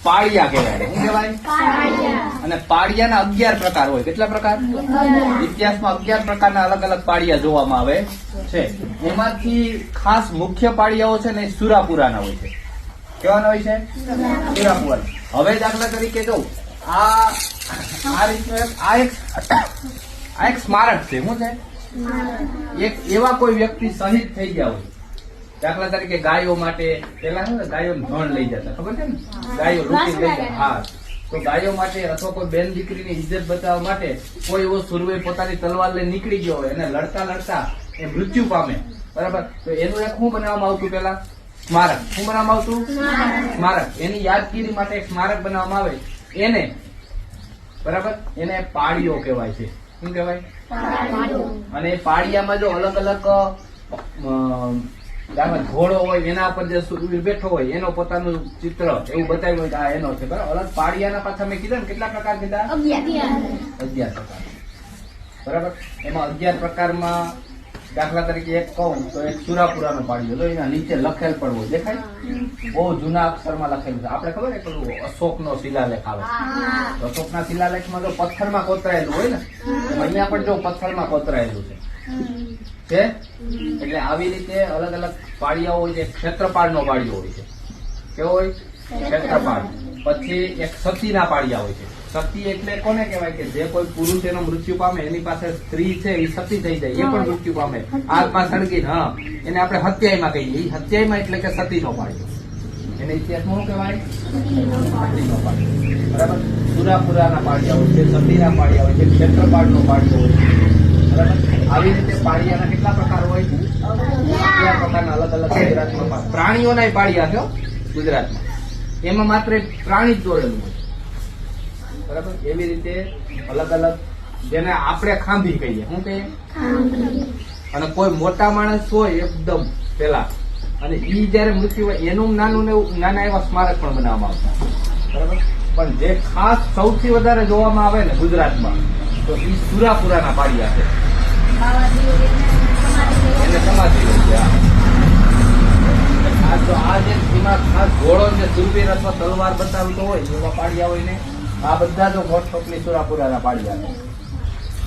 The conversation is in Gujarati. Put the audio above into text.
પાળિયા કહેવાય. શું કહેવાય? અને પાળિયાના 11 પ્રકાર હોય. કેટલા પ્રકાર? ઇતિહાસમાં 11 પ્રકારના અલગ અલગ પાળિયા જોવામાં આવે છે. એમાંથી ખાસ મુખ્ય પાળિયાઓ છે ને એ સુરાપુરાના હોય છે. કેવાના હોય છે? સુરાપુરા. હવે દાખલા તરીકે જો આ રીતનું એક સ્મારક છે. શું છે? એક એવા કોઈ વ્યક્તિ શહીદ થઈ ગયા હોય. દાખલા તરીકે ગાયો માટે પેલા શું ગાયો ધણ લઈ જતા, ખબર છે ને? ગાયો લૂંટી લઈ જતા. હા, તો ગાયો માટે અથવા કોઈ બેન દીકરીની ઇજ્જત બચાવવા માટે કોઈ એવો સુરવીર પોતાની તલવાર લઈને નીકળી ગયો હોય અને લડતા લડતા એ મૃત્યુ પામે, બરાબર? તો એનું એક શું બનાવવામાં આવતું? પેલા સ્મારક. શું બનાવવામાં આવતું? સ્મારક. એની યાદગીરી માટે એક સ્મારક બનાવવામાં આવે. એને બરાબર એને પાળીઓ કહેવાય છે. શું કહેવાય? અને એ પાળિયામાં જો અલગ અલગ ઘોડો હોય એના પર જે સુરવીર બેઠો હોય એનો પોતાનું ચિત્ર એવું બતાવ્યું હોય કે આ એનો છે, બરાબર? અલગ પાળિયાના પાછા મેં કીધા ને કેટલા પ્રકાર કીધા? 11 પ્રકાર, બરાબર? એમાં 11 પ્રકારમાં દાખલા તરીકે એક કહું તો એક સુરાપુરાનો પાળિયો, એના નીચે લખેલ પણ હોય, દેખાય? બહુ જૂના અક્ષરમાં લખેલું છે. આપણે ખબર ને પેલું અશોકનો શિલાલેખ આવે, અશોકના શિલાલેખમાં જો પથ્થરમાં કોતરાયેલું હોય ને, અહીંયા પણ જો પથ્થરમાં કોતરાયેલું છે. એટલે આવી રીતે અલગ અલગ પાળિયાઓ હોય છે. ક્ષેત્રપાળનો પાળિયો હોય છે. કેવો હોય? ક્ષેત્રપાળ. પછી એક સતીના પાળિયા હોય છે. સતી એટલે કોને કહેવાય? કે જે કોઈ પુરુષ એનો મૃત્યુ પામે એની પાસે સ્ત્રી છે એ સતી થઈ જાય, એ પણ મૃત્યુ પામે આગમાં સળગી. હા, એને આપણે હત્યાઈમાં કહીએ. એ હત્યાઈમાં એટલે કે સતીનો પાળિયો. એને ઇતિહાસમાં શું કહેવાય? સતીનો પાળિયો, બરાબર? સુરાપુરાના પાળિયા હોય છે, સતીના પાળિયા હોય છે, ક્ષેત્રપાળનો પાળિયો હોય છે, બરાબર? આવી રીતે પાળિયાના કેટલા પ્રકાર હોય? 11 પ્રકારના અલગ અલગ ગુજરાતમાં. પ્રાણીઓના પાળિયા છે ગુજરાતમાં. એમાં માત્ર પ્રાણી જ દોરેલું હોય, બરાબર? એવી રીતે અલગ અલગ, જેને આપણે ખાંભી કહીએ. શું કહીએ? અને કોઈ મોટા માણસ હોય એકદમ પેલા, અને ઈ જયારે મૃત્યુ હોય એનું નાના એવા સ્મારક પણ બનાવવામાં આવતા, બરાબર? પણ જે ખાસ સૌથી વધારે જોવામાં આવે ને ગુજરાતમાં તો ઈ સુરાપુરાના પાળિયા છે. એને સમાધિ હોય છે. આ જે એમાં ખાસ ઘોડો જે સુરવીર અથવા તલવાર બતાવતો હોય એવા પાળિયા હોય ને, આ બધા જો મોટ ટોપલી સુરાપુરાના પાળિયા છે.